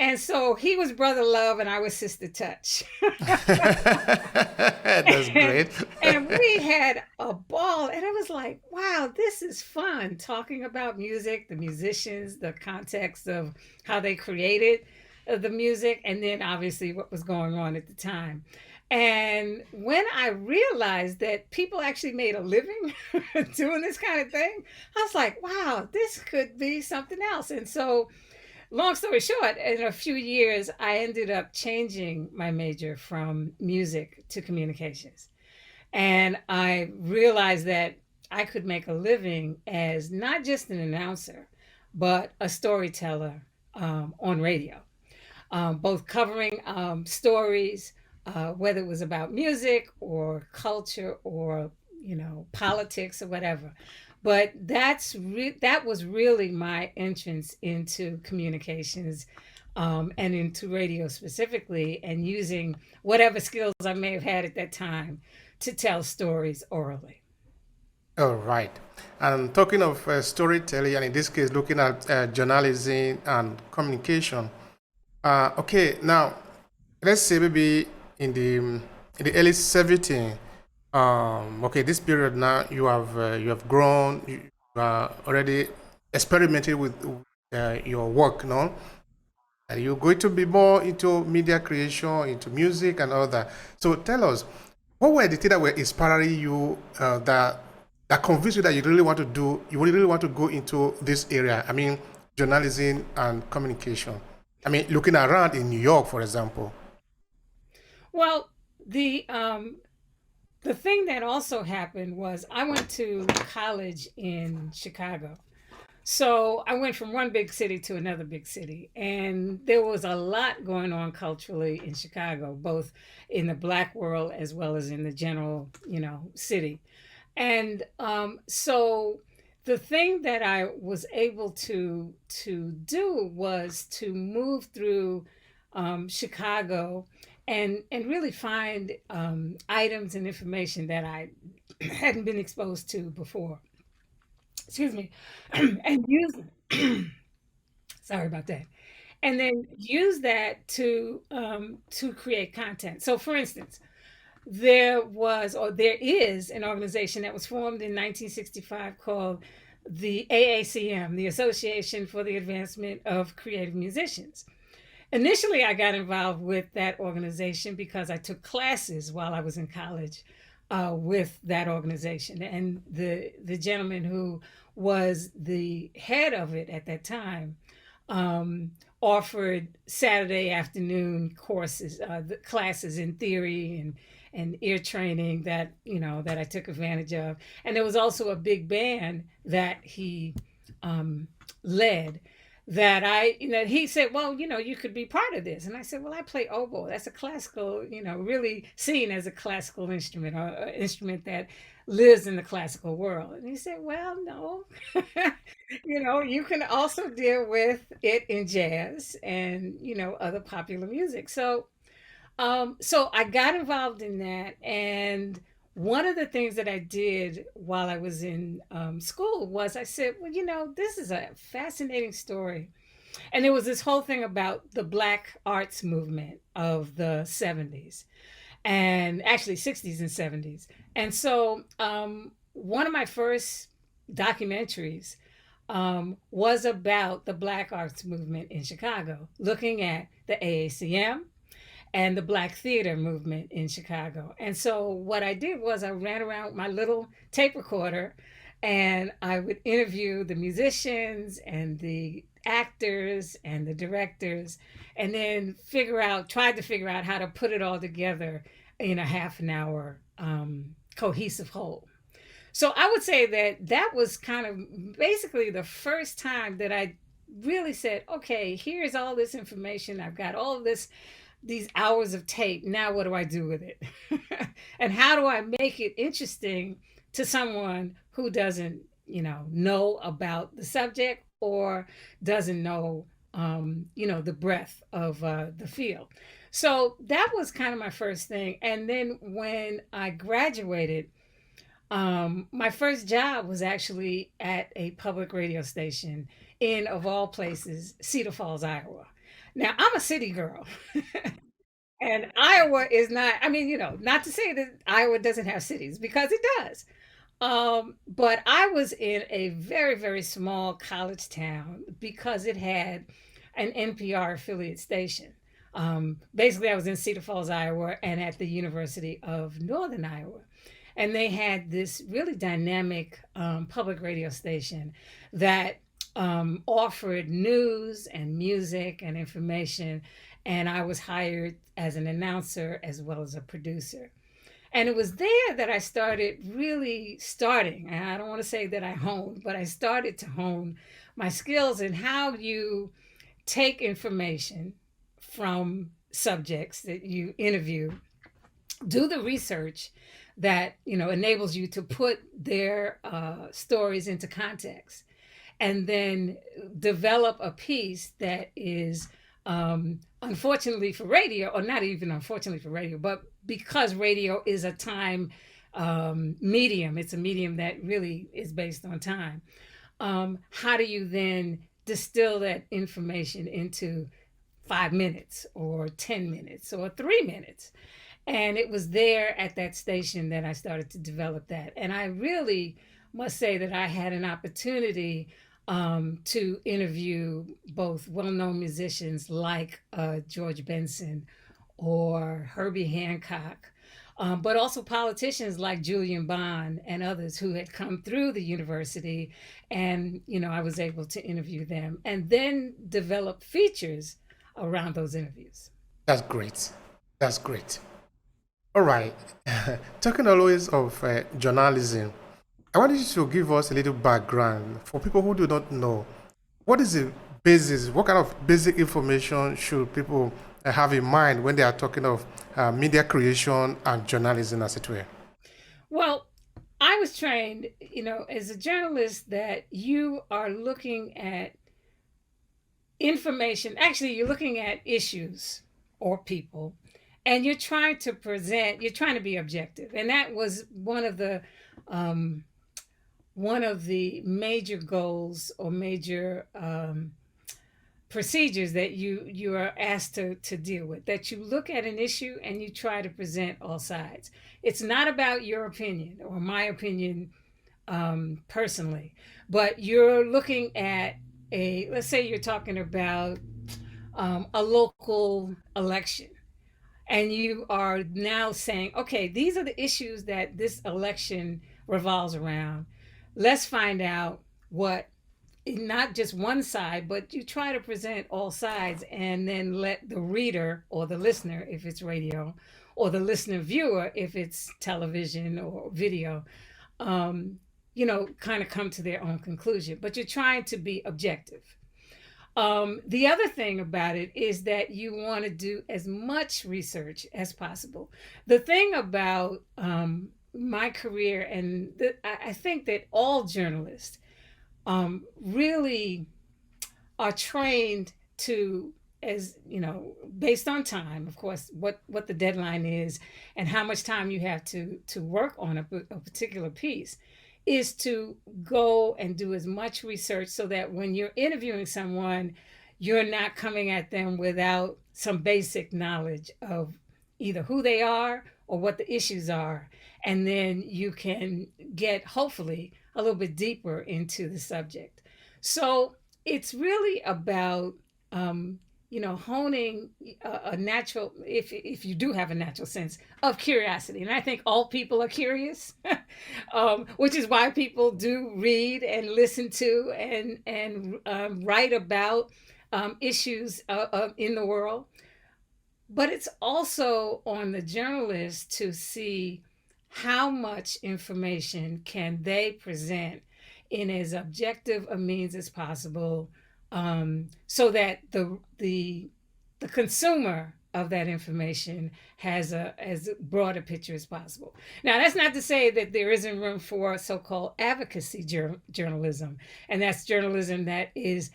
And so he was Brother Love and I was Sister Touch. That's and great. and we had a ball, and it was like, wow, this is fun talking about music, the musicians, the context of how they created the music, and then obviously what was going on at the time. And when I realized that people actually made a living doing this kind of thing, I was like, wow, this could be something else. And so, long story short, in a few years, I ended up changing my major from music to communications. And I realized that I could make a living as not just an announcer, but a storyteller on radio, both covering stories, whether it was about music or culture or politics or whatever. But that was really my entrance into communications, and into radio specifically, and using whatever skills I may have had at that time to tell stories orally. All right. And talking of storytelling, and in this case, looking at journalism and communication. Okay, now let's say maybe in the early 17, okay, this period now you have grown, you are already experimented with your work, no? And you're going to be more into media creation, into music and all that. So tell us, what were the things that were inspiring you that convinced you that you really want to you really want to go into this area? I mean, journalism and communication. I mean, looking around in New York, for example. Well, the thing that also happened was I went to college in Chicago. So I went from one big city to another big city, and there was a lot going on culturally in Chicago, both in the black world as well as in the general, city. And so the thing that I was able to do was to move through Chicago and really find items and information that I hadn't been exposed to before. Excuse me, and use sorry about that, and then use that to create content. So, for instance, there is an organization that was formed in 1965 called the AACM, the Association for the Advancement of Creative Musicians. Initially, I got involved with that organization because I took classes while I was in college with that organization, and the gentleman who was the head of it at that time offered Saturday afternoon courses, the classes in theory and ear training that I took advantage of. And there was also a big band that he led, that he said, well, you could be part of this. And I said, well, I play oboe. That's a classical, really seen as a classical instrument, or an instrument that lives in the classical world. And he said, well, no, you can also deal with it in jazz and, other popular music. So I got involved in that. And one of the things that I did while I was in school was I said, well, this is a fascinating story. And there was this whole thing about the Black arts movement of the 70s, and actually 60s and 70s. And so one of my first documentaries was about the Black arts movement in Chicago, looking at the AACM and the Black theater movement in Chicago. And so what I did was I ran around with my little tape recorder, and I would interview the musicians and the actors and the directors, and then tried to figure out how to put it all together in a half an hour cohesive whole. So I would say that was kind of basically the first time that I really said, okay, here's all this information. I've got all of these hours of tape. Now what do I do with it? And how do I make it interesting to someone who doesn't, know about the subject, or doesn't know, the breadth of the field. So that was kind of my first thing. And then when I graduated, my first job was actually at a public radio station in, of all places, Cedar Falls, Iowa. Now, I'm a city girl. And Iowa is not, I mean, not to say that Iowa doesn't have cities, because it does. But I was in a very, very small college town because it had an NPR affiliate station. Basically, I was in Cedar Falls, Iowa, and at the University of Northern Iowa. And they had this really dynamic public radio station that offered news and music and information. And I was hired as an announcer as well as a producer. And it was there that I started really starting. And I don't want to say that I honed, but I started to hone my skills in how you take information from subjects that you interview, do the research that enables you to put their stories into context, and then develop a piece that is unfortunately for radio, or not even unfortunately for radio, but because radio is a time medium, it's a medium that really is based on time. How do you then distill that information into 5 minutes or 10 minutes or 3 minutes? And it was there at that station that I started to develop that. And I really must say that I had an opportunity to interview both well-known musicians like George Benson or Herbie Hancock, but also politicians like Julian Bond and others who had come through the university. And, I was able to interview them and then develop features around those interviews. That's great. That's great. All right. Talking always of journalism, I want you to give us a little background for people who do not know. What is the basis? What kind of basic information should people have in mind when they are talking of media creation and journalism, as it were? Well, I was trained, as a journalist, that you are looking at information. Actually, you're looking at issues or people, and you're trying to be objective. And that was one of the major goals or major procedures that you are asked to deal with, that you look at an issue and you try to present all sides. It's not about your opinion or my opinion personally, but you're looking at let's say you're talking about a local election, and you are now saying, okay, these are the issues that this election revolves around. Let's find out what, not just one side, but you try to present all sides, and then let the reader or the listener, if it's radio, or the listener viewer, if it's television or video, kind of come to their own conclusion. But you're trying to be objective. The other thing about it is that you want to do as much research as possible. The thing about my career, and I think that all journalists really are trained to, as based on time, of course, what the deadline is and how much time you have to work on a particular piece, is to go and do as much research so that when you're interviewing someone, you're not coming at them without some basic knowledge of either who they are or what the issues are. And then you can get, hopefully, a little bit deeper into the subject. So it's really about honing a natural, if you do have a natural sense of curiosity. And I think all people are curious, which is why people do read and listen to and write about issues in the world. But it's also on the journalist to see how much information can they present in as objective a means as possible, so that the consumer of that information has as broad a picture as possible. Now, that's not to say that there isn't room for so-called advocacy journalism, and that's journalism that is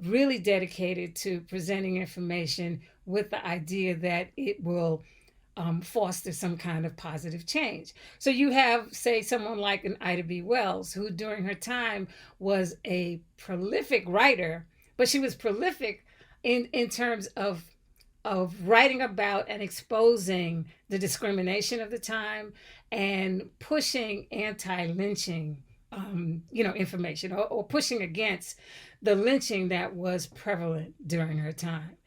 really dedicated to presenting information with the idea that it will foster some kind of positive change. So you have, say, someone like an Ida B. Wells, who during her time was a prolific writer, but she was prolific in terms of writing about and exposing the discrimination of the time and pushing anti-lynching information, or pushing against the lynching that was prevalent during her time.